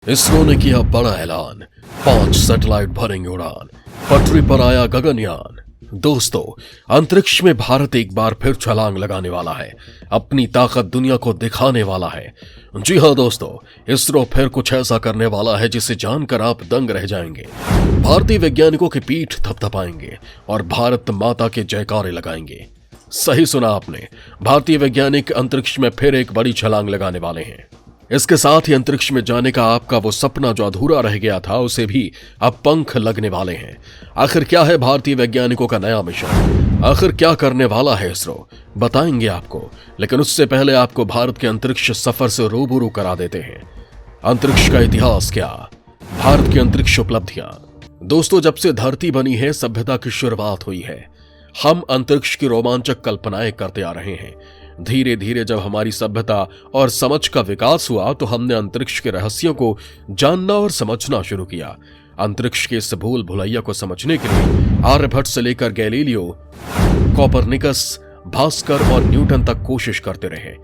इसरो ने किया बड़ा ऐलान, 5 सैटेलाइट भरेंगे उड़ान, पटरी पर आया गगनयान। दोस्तों, अंतरिक्ष में भारत एक बार फिर छलांग लगाने वाला है, अपनी ताकत दुनिया को दिखाने वाला है। जी हां दोस्तों, इसरो फिर कुछ ऐसा करने वाला है जिसे जानकर आप दंग रह जाएंगे। भारतीय वैज्ञानिकों की पीठ थपथपाएंगे और भारत माता के जयकारे लगाएंगे। सही सुना आपने, भारतीय वैज्ञानिक अंतरिक्ष में फिर एक बड़ी छलांग लगाने वाले हैं। इसके साथ ही अंतरिक्ष में जाने का आपका वो सपना जो अधूरा रह गया था, उसे भी अब पंख लगने वाले हैं। आखिर क्या है भारतीय वैज्ञानिकों का नया मिशन? आखिर क्या करने वाला है इसरो? बताएंगे आपको, लेकिन उससे पहले आपको भारत के अंतरिक्ष सफर से रूबरू करा देते हैं। अंतरिक्ष का इतिहास क्या, भारत की अंतरिक्ष उपलब्धियां। दोस्तों, जब से धरती बनी है, सभ्यता की शुरुआत हुई है। हम अंतरिक्ष की रोमांचक कल्पनाएं करते आ रहे हैं। धीरे धीरे जब हमारी सभ्यता और समझ का विकास हुआ, तो हमने अंतरिक्ष के रहस्यों को जानना और समझना शुरू किया। अंतरिक्ष के इस भूल भुलैया को समझने के लिए आर्यभट्ट से लेकर गैलीलियो, कोपरनिकस, भास्कर और न्यूटन तक कोशिश करते रहे।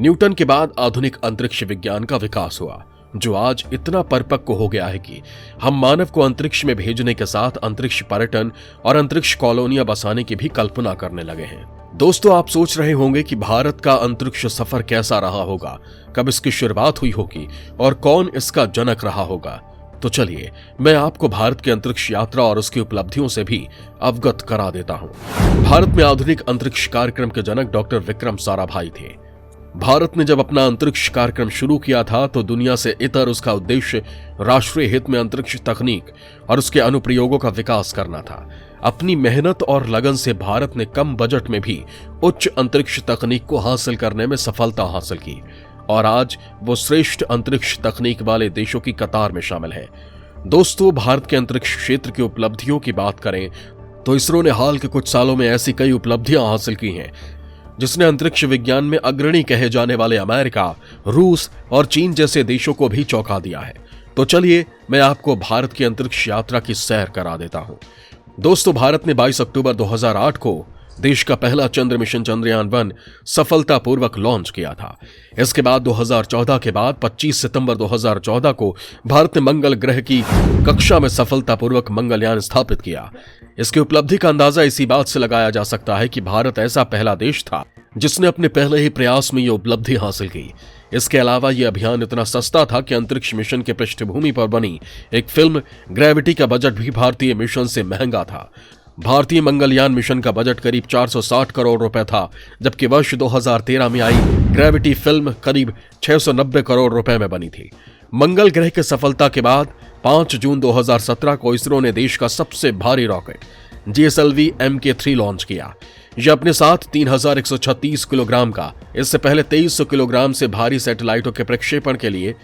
न्यूटन के बाद आधुनिक अंतरिक्ष विज्ञान का विकास हुआ, जो आज इतना परिपक्व हो गया है कि हम मानव को अंतरिक्ष में भेजने के साथ अंतरिक्ष पर्यटन और अंतरिक्ष कॉलोनियां बसाने की भी कल्पना करने लगे हैं। दोस्तों, आप सोच रहे होंगे कि भारत का अंतरिक्ष सफर कैसा रहा होगा, कब इसकी शुरुआत हुई होगी और कौन इसका जनक रहा होगा। तो चलिए, मैं आपको भारत की अंतरिक्ष यात्रा और उसकी उपलब्धियों से भी अवगत करा देता हूं। भारत में आधुनिक अंतरिक्ष कार्यक्रम के जनक डॉक्टर विक्रम साराभाई थे। भारत ने जब अपना अंतरिक्ष कार्यक्रम शुरू किया था, तो दुनिया से इतर उसका उद्देश्य राष्ट्रीय हित में अंतरिक्ष तकनीक और उसके अनुप्रयोगों का विकास करना था। अपनी मेहनत और लगन से भारत ने कम बजट में भी उच्च अंतरिक्ष तकनीक को हासिल करने में सफलता हासिल की और आज वो श्रेष्ठ अंतरिक्ष तकनीक वाले देशों की कतार में शामिल है। दोस्तों, भारत के अंतरिक्ष क्षेत्र की उपलब्धियों की बात करें तो इसरो ने हाल के कुछ सालों में ऐसी कई उपलब्धियां हासिल की हैं जिसने अंतरिक्ष विज्ञान में अग्रणी कहे जाने वाले अमेरिका, रूस और चीन जैसे देशों को भी चौंका दिया है। तो चलिए, मैं आपको भारत की अंतरिक्ष यात्रा की सैर करा देता हूं। दोस्तों, भारत ने 22 अक्टूबर 2008 को देश का पहला चंद्र मिशन चंद्रयान-1 सफलतापूर्वक लॉन्च किया था। इसके बाद 2014 के बाद 25 सितंबर 2014 को भारत ने मंगल ग्रह की कक्षा में सफलतापूर्वक मंगलयान स्थापित किया। इसकी उपलब्धि का अंदाजा इसी बात से लगाया जा सकता है कि भारत ऐसा पहला देश था जिसने अपने पहले ही प्रयास में यह उपलब्धि हासिल की। इसके अलावा यह अभियान इतना सस्ता था कि अंतरिक्ष मिशन के पृष्ठभूमि पर बनी एक फिल्म ग्रेविटी का बजट भी भारतीय मिशन से महंगा था। भारतीय मंगलयान मिशन का बजट करीब 460 करोड़ रुपए था, जबकि वर्ष 2013 में आई ग्रेविटी फिल्म करीब 690 करोड़ रुपए में बनी थी। मंगल ग्रह की सफलता के बाद 5 जून 2017 को इसरो ने देश का सबसे भारी रॉकेट GSLV Mk3 लॉन्च किया। यह अपने साथ 3136 किलोग्राम का, इससे पहले 2300 किलोग्राम से भारी सैटेलाइटों के प्रक्षेपण के लिए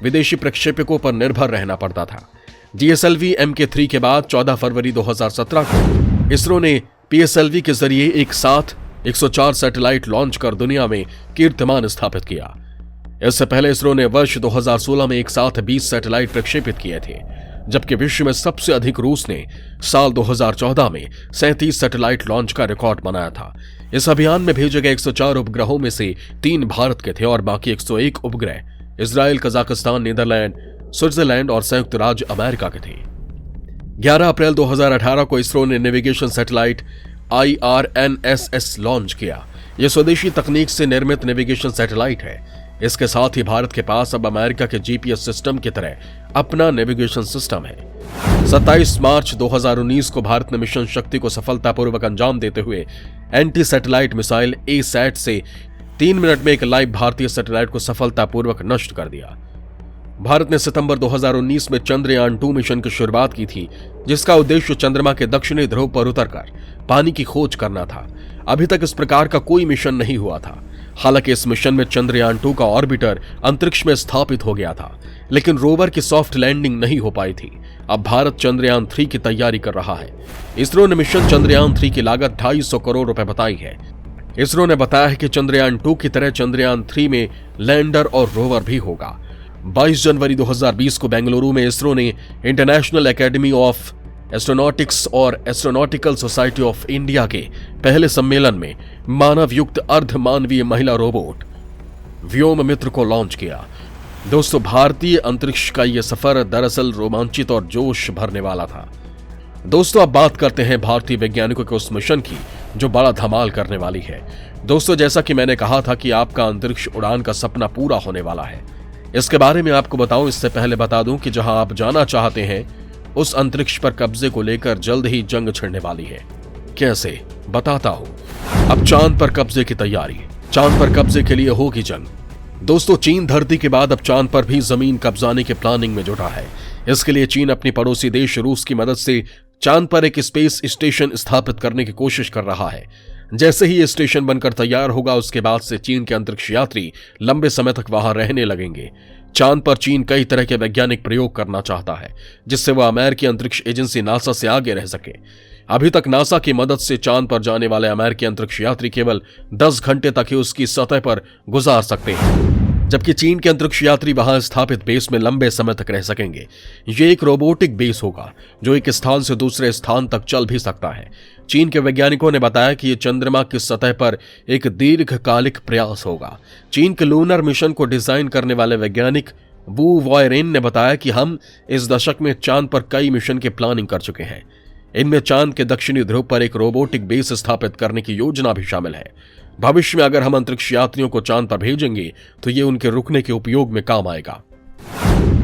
विदेशी प्रक्षेपकों पर निर्भर रहना पड़ता था। GSLV Mk3 के बाद 14 फरवरी 2017 को इसरो ने PSLV के जरिए एक साथ 104 सैटेलाइट लॉन्च कर दुनिया में कीर्तिमान स्थापित किया। इससे पहले इसरो ने वर्ष 2016 में एक साथ 20 सैटेलाइट प्रक्षेपित किए थे, जबकि विश्व में सबसे अधिक रूस ने साल 2014 में 37 सैटेलाइट लॉन्च का रिकॉर्ड बनाया था। इस अभियान में भेजे गए 104 उपग्रहों में से 3 भारत के थे और बाकी 101 उपग्रह इजराइल, कजाकिस्तान, नीदरलैंड, स्विट्जरलैंड और संयुक्त राज्य अमेरिका के थे। 11 अप्रैल 2018 को इसरो ने नेविगेशन सैटेलाइट IRNSS लॉन्च किया। यह स्वदेशी तकनीक से निर्मित नेविगेशन सैटेलाइट है। इसके साथ ही भारत के पास अब अमेरिका के GPS सिस्टम की तरह अपना नेविगेशन सिस्टम है। 27 मार्च 2019 को भारत ने मिशन शक्ति को सफलतापूर्वक अंजाम देते हुए एंटी सैटेलाइट मिसाइल ASAT से 3 मिनट में एक लाइव भारतीय सैटेलाइट को सफलतापूर्वक नष्ट कर दिया। भारत ने सितंबर 2019 में चंद्रयान-2 मिशन की शुरुआत की थी, जिसका उद्देश्य चंद्रमा के दक्षिणी ध्रुव पर उतरकर पानी की खोज करना था। अभी तक इस प्रकार का कोई मिशन नहीं हुआ था। हालांकि इस मिशन में चंद्रयान-2 का ऑर्बिटर अंतरिक्ष में स्थापित हो गया था, लेकिन रोवर की सॉफ्ट लैंडिंग नहीं हो पाई थी। अब भारत चंद्रयान-3 की तैयारी कर रहा है। इसरो ने मिशन चंद्रयान-3 की लागत 250 करोड़ रुपए बताई है। इसरो ने बताया है कि चंद्रयान-2 की तरह चंद्रयान-3 में लैंडर और रोवर भी होगा। 22 जनवरी 2020 को बेंगलुरु में इसरो ने इंटरनेशनल एकेडमी ऑफ एस्ट्रोनॉटिक्स और एस्ट्रोनॉटिकल सोसाइटी ऑफ इंडिया के पहले सम्मेलन में मानव युक्त अर्ध मानवीय महिला रोबोट व्योम मित्र को लॉन्च किया। दोस्तों, भारतीय अंतरिक्ष का यह सफर दरअसल रोमांचित और जोश भरने वाला था। दोस्तों, अब बात करते हैं भारतीय वैज्ञानिकों के उस मिशन की जो बड़ा धमाल करने वाली है। दोस्तों, जैसा कि मैंने कहा था कि आपका अंतरिक्ष उड़ान का सपना पूरा होने वाला है। इसके बारे में आपको बताऊं, इससे पहले बता दूं कि जहां आप जाना चाहते हैं उस अंतरिक्ष पर कब्जे को लेकर जल्द ही जंग छिड़ने वाली है। कैसे, बताता हूं। अब चांद पर कब्जे की तैयारी। चांद पर कब्जे के लिए होगी जंग। दोस्तों, चीन धरती के बाद अब चांद पर भी जमीन कब्जाने की प्लानिंग में जुटा है। इसके लिए चीन अपनी पड़ोसी देश रूस की मदद से चांद पर एक स्पेस स्टेशन स्थापित करने की कोशिश कर रहा है। जैसे ही ये स्टेशन बनकर तैयार होगा, उसके बाद से चीन के अंतरिक्ष यात्री लंबे समय तक वहां रहने लगेंगे। चांद पर चीन कई तरह के वैज्ञानिक प्रयोग करना चाहता है, जिससे वह अमेरिकी अंतरिक्ष एजेंसी नासा से आगे रह सके। अभी तक नासा की मदद से चांद पर जाने वाले अमेरिकी अंतरिक्ष यात्री केवल 10 घंटे तक ही उसकी सतह पर गुजार सकते हैं, जबकि चीन के अंतरिक्ष यात्री वहां स्थापित बेस में लंबे समय तक रह सकेंगे। ये एक रोबोटिक बेस होगा जो एक स्थान से दूसरे स्थान तक चल भी सकता है। चीन के वैज्ञानिकों ने बताया कि यह चंद्रमा की सतह पर एक दीर्घकालिक प्रयास होगा। चीन के लूनर मिशन को डिजाइन करने वाले वैज्ञानिक वू वॉयरेन ने बताया कि हम इस दशक में चांद पर कई मिशन की प्लानिंग कर चुके हैं। इनमें चांद के दक्षिणी ध्रुव पर एक रोबोटिक बेस स्थापित करने की योजना भी शामिल है। भविष्य में अगर हम अंतरिक्ष यात्रियों को चांद पर भेजेंगे तो ये उनके रुकने के उपयोग में काम आएगा।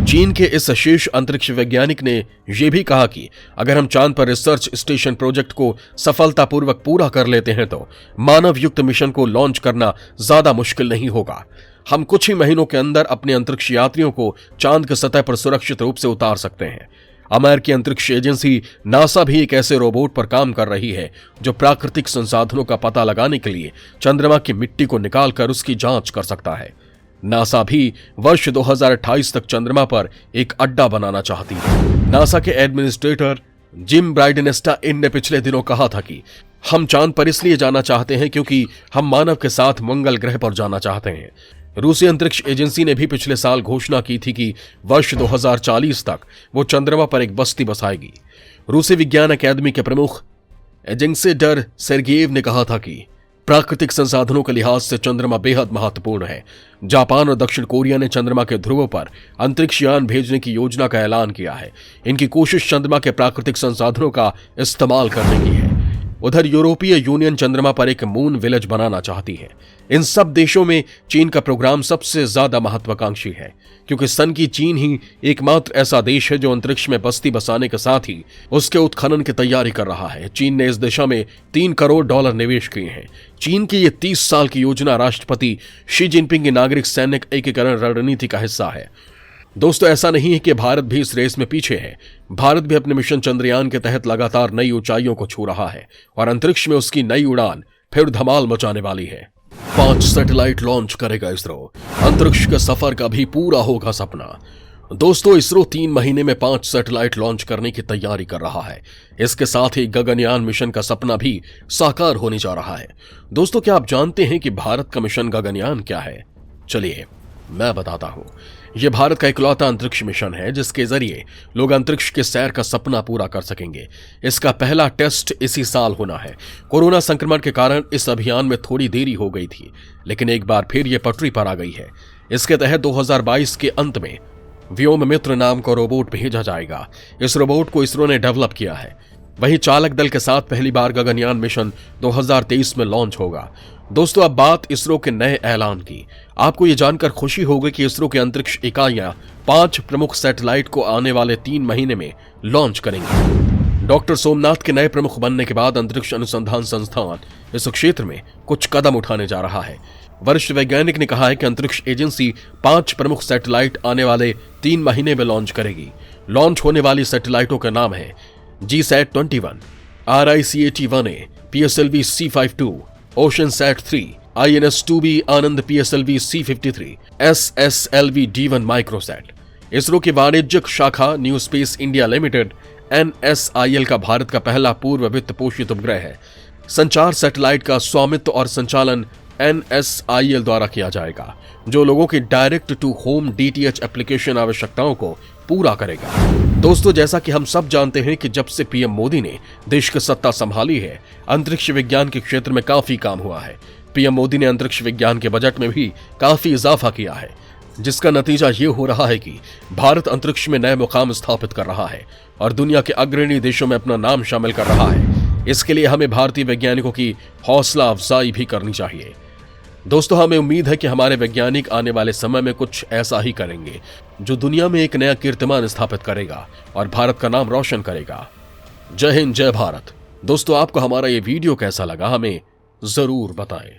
चीन के इस शीर्ष अंतरिक्ष वैज्ञानिक ने यह भी कहा कि अगर हम चांद पर रिसर्च स्टेशन प्रोजेक्ट को सफलतापूर्वक पूरा कर लेते हैं तो मानव युक्त मिशन को लॉन्च करना ज्यादा मुश्किल नहीं होगा। हम कुछ ही महीनों के अंदर अपने अंतरिक्ष यात्रियों को चांद की सतह पर सुरक्षित रूप से उतार सकते हैं। अमेरिकी अंतरिक्ष एजेंसी नासा भी एक ऐसे रोबोट पर काम कर रही है जो प्राकृतिक संसाधनों का पता लगाने के लिए चंद्रमा की मिट्टी को निकालकर उसकी जांच कर सकता है। नासा भी वर्ष 2028 तक चंद्रमा पर एक अड्डा बनाना चाहती है। नासा के एडमिनिस्ट्रेटर जिम ब्राइडेनेस्टा ने पिछले दिनों कहा था कि हम चांद पर इसलिए जाना चाहते हैं क्योंकि हम मानव के साथ मंगल ग्रह पर जाना चाहते हैं। रूसी अंतरिक्ष एजेंसी ने भी पिछले साल घोषणा की थी कि वर्ष 2040 तक वो चंद्रमा पर एक बस्ती बसाएगी। रूसी विज्ञान अकादमी के प्रमुख एजेंसेडर सेर्गेव ने कहा था कि प्राकृतिक संसाधनों के लिहाज से चंद्रमा बेहद महत्वपूर्ण है। जापान और दक्षिण कोरिया ने चंद्रमा के ध्रुवों पर अंतरिक्ष यान भेजने की योजना का ऐलान किया है। इनकी कोशिश चंद्रमा के प्राकृतिक संसाधनों का इस्तेमाल करने की है। उधर यूरोपीय यूनियन चंद्रमा पर एक मून विलेज बनाना चाहती है। इन सब देशों में चीन का प्रोग्राम सबसे ज्यादा महत्वाकांक्षी है, क्योंकि सन की चीन ही एकमात्र ऐसा देश है जो अंतरिक्ष में बस्ती बसाने के साथ ही उसके उत्खनन की तैयारी कर रहा है। चीन ने इस दिशा में $3 करोड़ निवेश किए हैं। चीन की ये 30 साल की योजना राष्ट्रपति शी जिनपिंग की नागरिक सैनिक एकीकरण रणनीति का हिस्सा है। दोस्तों, ऐसा नहीं है कि भारत भी इस रेस में पीछे है। भारत भी अपने मिशन चंद्रयान के तहत लगातार नई ऊंचाइयों को छू रहा है और अंतरिक्ष में उसकी नई उड़ान फिर धमाल मचाने वाली है। 5 सैटेलाइट लॉन्च करेगा इसरो। अंतरिक्ष के सफर का भी पूरा होगा सपना। दोस्तों, इसरो 3 महीने में 5 सैटेलाइट लॉन्च करने की तैयारी कर रहा है। इसके साथ ही गगनयान मिशन का सपना भी साकार होने जा रहा है। दोस्तों, क्या आप जानते हैं कि भारत का मिशन गगनयान क्या है? चलिए मैं बताता हूं। यह भारत का इकलौता अंतरिक्ष मिशन है जिसके जरिए लोग अंतरिक्ष के सैर का सपना पूरा कर सकेंगे। इसका पहला टेस्ट इसी साल होना है। कोरोना संक्रमण के कारण इस अभियान में थोड़ी देरी हो गई थी, लेकिन एक बार फिर यह पटरी पर आ गई है। इसके तहत 2022 के अंत में व्योम मित्र नाम का रोबोट भेजा जाएगा। इस रोबोट को इसरो ने डेवलप किया है। वहीं चालक दल के साथ पहली बार गगनयान मिशन 2023 में लॉन्च होगा। दोस्तों, अब बात इसरो के नए ऐलान की। आपको यह जानकर खुशी होगी कि इसरो के अंतरिक्ष इकाइयां 5 प्रमुख सैटेलाइट को आने वाले 3 महीने में लॉन्च करेंगे। डॉक्टर सोमनाथ के नए प्रमुख बनने के बाद अंतरिक्ष अनुसंधान संस्थान इस क्षेत्र में कुछ कदम उठाने जा रहा है। वरिष्ठ वैज्ञानिक ने कहा है कि अंतरिक्ष एजेंसी 5 प्रमुख सैटेलाइट आने वाले 3 महीने में लॉन्च करेगी। लॉन्च होने वाली सैटेलाइटों का नाम है GSAT-21, RICAT-1A, PSLV C52, OceanSat 3, INS-2B आनंद PSLV C53, SSLV D1 Microsat. ISRO की वाणिज्यिक शाखा new space India limited NSIL का भारत का पहला पूर्व वित्त पोषित उपग्रह है। संचार सैटेलाइट का स्वामित्व और संचालन NSIL द्वारा किया जाएगा, जो लोगों की direct to home DTH application आवश्यकताओं को पूरा करेगा। दोस्तों, जैसा कि हम सब जानते हैं कि जब से पीएम मोदी ने देश की सत्ता संभाली है, अंतरिक्ष विज्ञान के क्षेत्र में काफी काम हुआ है। पीएम मोदी ने अंतरिक्ष विज्ञान के बजट में भी काफी इजाफा किया है। जिसका नतीजा ये हो रहा है कि भारत अंतरिक्ष में नए मुकाम स्थापित कर रहा है और दुनिया के अग्रणी देशों में अपना नाम शामिल कर रहा है। इसके लिए हमें भारतीय वैज्ञानिकों की हौसला अफजाई भी करनी चाहिए। दोस्तों, हमें उम्मीद है कि हमारे वैज्ञानिक आने वाले समय में कुछ ऐसा ही करेंगे जो दुनिया में एक नया कीर्तिमान स्थापित करेगा और भारत का नाम रोशन करेगा। जय हिंद, जय भारत। दोस्तों, आपको हमारा ये वीडियो कैसा लगा हमें जरूर बताएं।